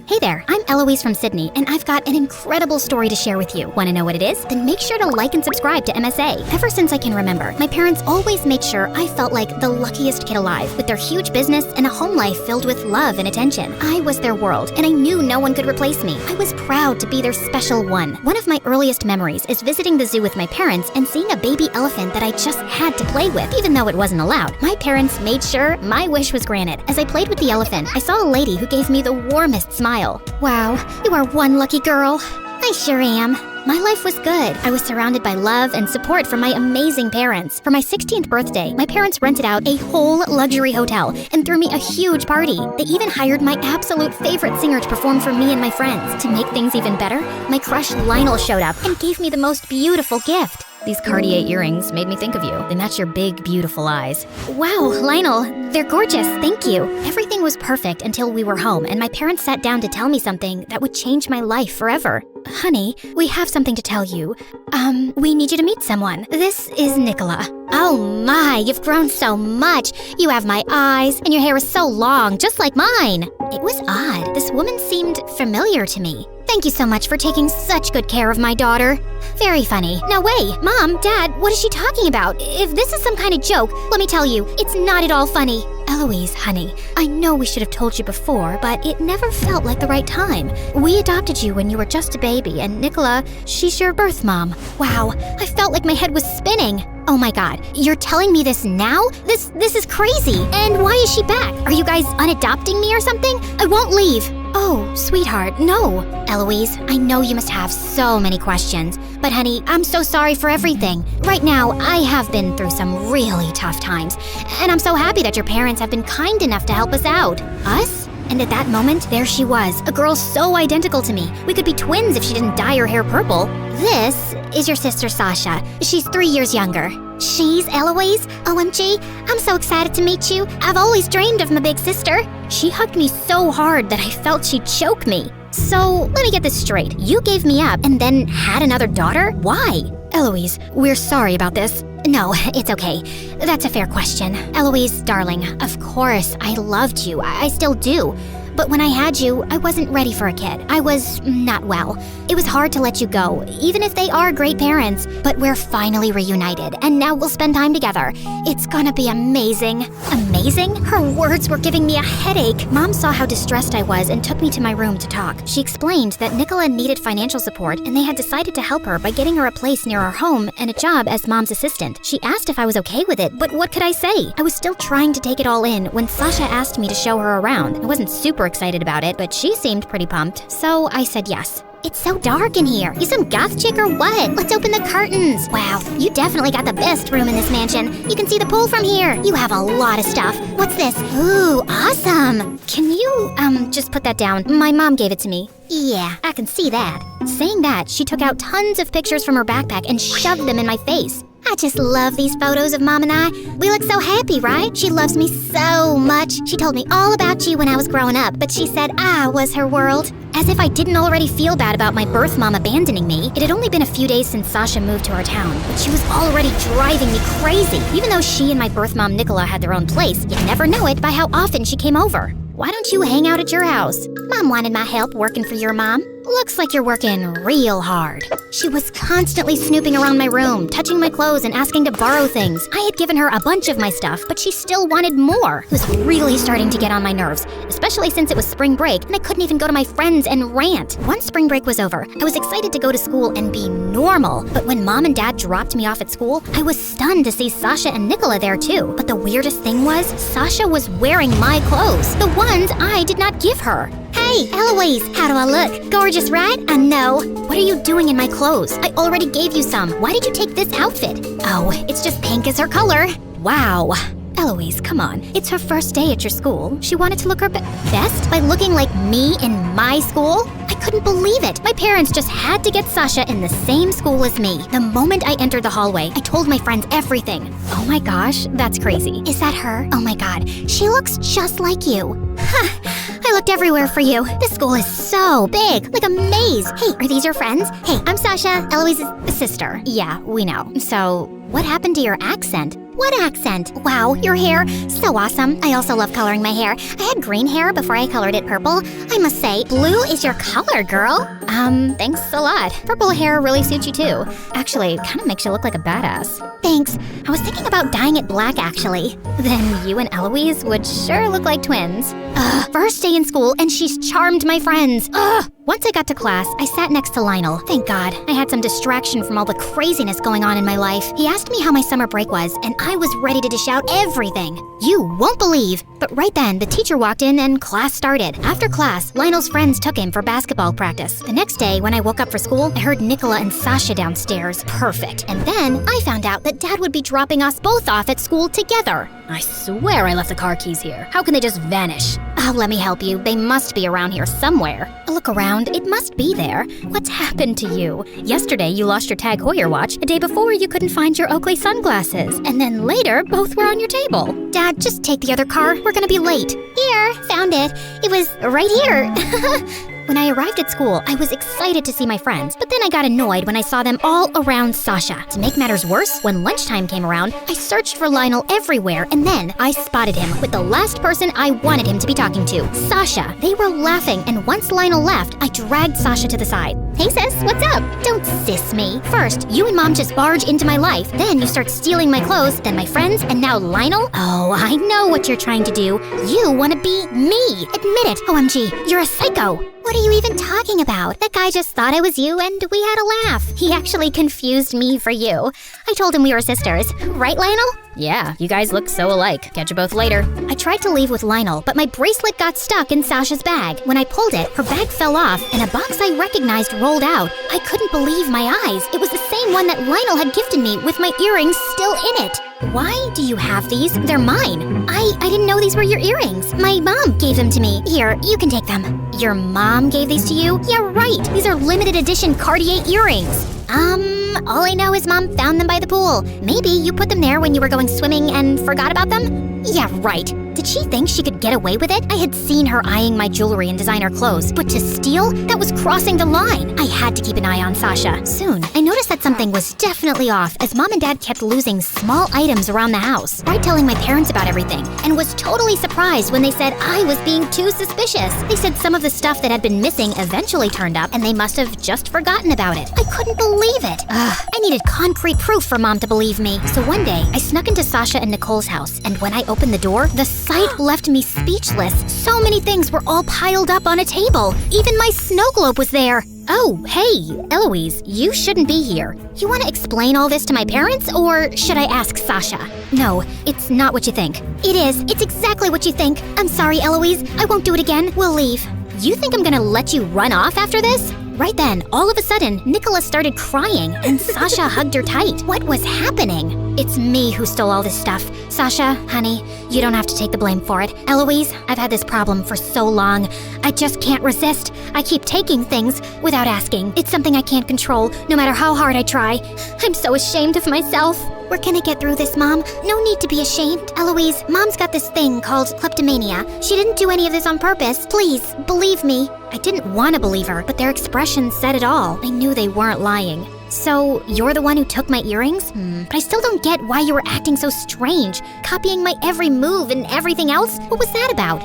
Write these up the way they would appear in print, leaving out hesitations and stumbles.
Hey there, I'm Eloise from Sydney, and I've got an incredible story to share with you. Want to know what it is? Then make sure to like and subscribe to MSA. Ever since I can remember, my parents always made sure I felt like the luckiest kid alive, with their huge business and a home life filled with love and attention. I was their world, and I knew no one could replace me. I was proud to be their special one. One of my earliest memories is visiting the zoo with my parents and seeing a baby elephant that I just had to play with, even though it wasn't allowed. My parents made sure my wish was granted. As I played with the elephant, I saw a lady who gave me the warmest smile. Wow, you are one lucky girl. I sure am. My life was good. I was surrounded by love and support from my amazing parents. For my 16th birthday, my parents rented out a whole luxury hotel and threw me a huge party. They even hired my absolute favorite singer to perform for me and my friends. To make things even better, my crush Lionel showed up and gave me the most beautiful gift. These Cartier earrings made me think of you. They match your big, beautiful eyes. Wow, Lionel, they're gorgeous, thank you. Everything was perfect until we were home and my parents sat down to tell me something that would change my life forever. Honey, we have something to tell you. We need you to meet someone. This is Nicola. Oh my, you've grown so much. You have my eyes, and your hair is so long, just like mine. It was odd. This woman seemed familiar to me. Thank you so much for taking such good care of my daughter. Very funny. No way. Mom, Dad, what is she talking about? If this is some kind of joke, let me tell you, it's not at all funny. Eloise, honey, I know we should have told you before, but it never felt like the right time. We adopted you when you were just a baby, and Nicola, she's your birth mom. Wow, I felt like my head was spinning. Oh my God, you're telling me this now? This is crazy. And why is she back? Are you guys unadopting me or something? I won't leave. Oh, sweetheart, no. Eloise, I know you must have so many questions, but honey, I'm so sorry for everything. Right now, I have been through some really tough times, and I'm so happy that your parents have been kind enough to help us out. Us? And at that moment, there she was, a girl so identical to me. We could be twins if she didn't dye her hair purple. This is your sister Sasha. She's 3 years younger. She's Eloise? OMG, I'm so excited to meet you. I've always dreamed of my big sister. She hugged me so hard that I felt she'd choke me. So, let me get this straight. You gave me up and then had another daughter? Why? Eloise, we're sorry about this. No, it's okay. That's a fair question. Eloise, darling, of course, I loved you. I still do. But when I had you, I wasn't ready for a kid. I was not well. It was hard to let you go, even if they are great parents. But we're finally reunited, and now we'll spend time together. It's gonna be amazing. Amazing? Her words were giving me a headache. Mom saw how distressed I was and took me to my room to talk. She explained that Nicola needed financial support, and they had decided to help her by getting her a place near our home and a job as Mom's assistant. She asked if I was okay with it, but what could I say? I was still trying to take it all in when Sasha asked me to show her around. I wasn't super excited about it, but she seemed pretty pumped, so I said yes. It's so dark in here. You some goth chick or what? Let's open the curtains. Wow, you definitely got the best room in this mansion. You can see the pool from here. You have a lot of stuff. What's this? Ooh, awesome. Can you, just put that down? My mom gave it to me. Yeah, I can see that. Saying that, she took out tons of pictures from her backpack and shoved them in my face. I just love these photos of Mom and I. We look so happy, right? She loves me so much. She told me all about you when I was growing up, but she said I was her world. As if I didn't already feel bad about my birth mom abandoning me. It had only been a few days since Sasha moved to our town, but she was already driving me crazy. Even though she and my birth mom Nicola had their own place, you'd never know it by how often she came over. Why don't you hang out at your house? Mom wanted my help working for your mom. Looks like you're working real hard. She was constantly snooping around my room, touching my clothes and asking to borrow things. I had given her a bunch of my stuff, but she still wanted more. It was really starting to get on my nerves, especially since it was spring break and I couldn't even go to my friends and rant. Once spring break was over, I was excited to go to school and be normal. But when Mom and Dad dropped me off at school, I was stunned to see Sasha and Nicola there too. But the weirdest thing was, Sasha was wearing my clothes, the ones I did not give her. Hey, Eloise, how do I look? Gorgeous, right? I know. What are you doing in my clothes? I already gave you some. Why did you take this outfit? Oh, it's just pink as her color. Wow. Eloise, come on. It's her first day at your school. She wanted to look her best by looking like me in my school? I couldn't believe it. My parents just had to get Sasha in the same school as me. The moment I entered the hallway, I told my friends everything. Oh my gosh, that's crazy. Is that her? Oh my God, she looks just like you. I looked everywhere for you. This school is so big, like a maze. Hey, are these your friends? Hey, I'm Sasha, Eloise's sister. Yeah, we know. So, what happened to your accent? What accent? Wow, your hair, so awesome. I also love coloring my hair. I had green hair before I colored it purple. I must say, blue is your color, girl. Thanks a lot. Purple hair really suits you too. Actually, it kind of makes you look like a badass. Thanks. I was thinking about dyeing it black, actually. Then you and Eloise would sure look like twins. First day in school, and she's charmed my friends. Once I got to class, I sat next to Lionel. Thank God. I had some distraction from all the craziness going on in my life. He asked me how my summer break was, and I was ready to dish out everything. You won't believe. But right then, the teacher walked in and class started. After class, Lionel's friends took him for basketball practice. The next day, when I woke up for school, I heard Nicola and Sasha downstairs. Perfect. And then I found out that Dad would be dropping us both off at school together. I swear I left the car keys here. How can they just vanish? Oh, let me help you. They must be around here somewhere. Look around. It must be there. What's happened to you? Yesterday, you lost your Tag Heuer watch. A day before, you couldn't find your Oakley sunglasses. And then later, both were on your table. Dad, just take the other car. We're gonna be late. Here, found it. It was right here. When I arrived at school, I was excited to see my friends, but then I got annoyed when I saw them all around Sasha. To make matters worse, when lunchtime came around, I searched for Lionel everywhere, and then I spotted him with the last person I wanted him to be talking to, Sasha. They were laughing, and once Lionel left, I dragged Sasha to the side. Hey sis, what's up? Don't sis me. First, you and Mom just barge into my life, then you start stealing my clothes, then my friends, and now Lionel? Oh, I know what you're trying to do. You want to be me. Admit it. OMG, you're a psycho. What are you even talking about? That guy just thought I was you and we had a laugh. He actually confused me for you. I told him we were sisters. Right, Lionel? Yeah, you guys look so alike. Catch you both later. I tried to leave with Lionel, but my bracelet got stuck in Sasha's bag. When I pulled it, her bag fell off and a box I recognized rolled out. I couldn't believe my eyes. It was the same one that Lionel had gifted me with my earrings still in it. Why do you have these? They're mine. I didn't know these were your earrings. My mom gave them to me. Here, you can take them. Your mom gave these to you? Yeah, right. These are limited edition Cartier earrings. All I know is Mom found them by the pool. Maybe you put them there when you were going swimming and forgot about them? Yeah, right. Did she think she could get away with it? I had seen her eyeing my jewelry and designer clothes, but to steal? That was crossing the line. I had to keep an eye on Sasha. Soon, I noticed that something was definitely off as Mom and Dad kept losing small items around the house. I tried telling my parents about everything and was totally surprised when they said I was being too suspicious. They said some of the stuff that had been missing eventually turned up and they must have just forgotten about it. I couldn't believe it. I needed concrete proof for Mom to believe me. So one day, I snuck into Sasha and Nicole's house, and when I opened the door, the sight left me speechless. So many things were all piled up on a table. Even my snow globe was there. Oh, hey, Eloise, you shouldn't be here. You want to explain all this to my parents, or should I ask Sasha? No, it's not what you think. It is. It's exactly what you think. I'm sorry, Eloise. I won't do it again. We'll leave. You think I'm gonna let you run off after this? Right then, all of a sudden, Nicola started crying, and Sasha hugged her tight. What was happening? It's me who stole all this stuff. Sasha, honey, you don't have to take the blame for it. Eloise, I've had this problem for so long. I just can't resist. I keep taking things without asking. It's something I can't control, no matter how hard I try. I'm so ashamed of myself. We're gonna get through this, Mom. No need to be ashamed. Eloise, Mom's got this thing called kleptomania. She didn't do any of this on purpose. Please, believe me. I didn't want to believe her, but their expressions said it all. I knew they weren't lying. So, you're the one who took my earrings? But I still don't get why you were acting so strange, copying my every move and everything else. What was that about?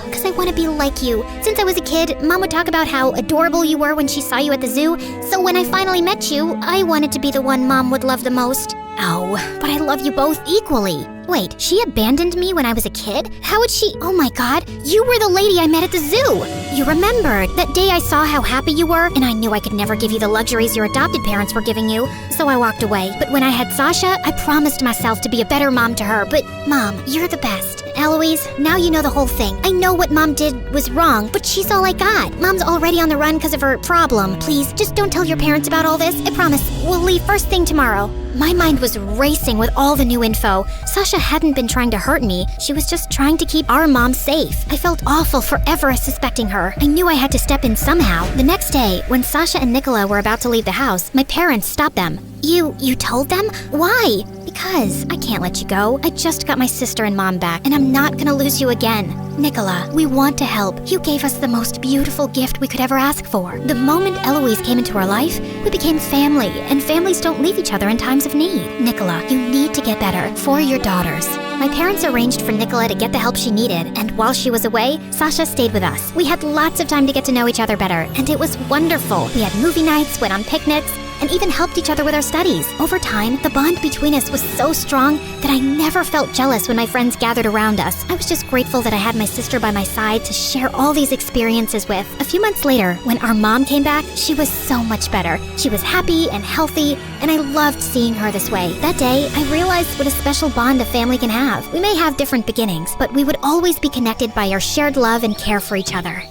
Because I want to be like you. Since I was a kid, Mom would talk about how adorable you were when she saw you at the zoo. So when I finally met you, I wanted to be the one Mom would love the most. Oh, but I love you both equally. Wait, she abandoned me when I was a kid? How would she? Oh my God, you were the lady I met at the zoo. You remembered. That day I saw how happy you were, and I knew I could never give you the luxuries your adopted parents were giving you, so I walked away. But when I had Sasha, I promised myself to be a better mom to her. But Mom, you're the best. Eloise, now you know the whole thing. I know what Mom did was wrong, but she's all I got. Mom's already on the run because of her problem. Please, just don't tell your parents about all this. I promise. We'll leave first thing tomorrow. My mind was racing with all the new info. Sasha hadn't been trying to hurt me. She was just trying to keep our mom safe. I felt awful forever suspecting her. I knew I had to step in somehow. The next day, when Sasha and Nicola were about to leave the house, my parents stopped them. You told them? Why? Because I can't let you go. I just got my sister and mom back, and I'm not gonna lose you again. Nicola, we want to help. You gave us the most beautiful gift we could ever ask for. The moment Eloise came into our life, we became family, and families don't leave each other in times of need. Nicola, you need to get better for your daughters. My parents arranged for Nicola to get the help she needed, and while she was away, Sasha stayed with us. We had lots of time to get to know each other better, and it was wonderful. We had movie nights, went on picnics, and even helped each other with our studies. Over time, the bond between us was so strong that I never felt jealous when my friends gathered around us. I was just grateful that I had my sister by my side to share all these experiences with. A few months later, when our mom came back, she was so much better. She was happy and healthy, and I loved seeing her this way. That day, I realized what a special bond a family can have. We may have different beginnings, but we would always be connected by our shared love and care for each other.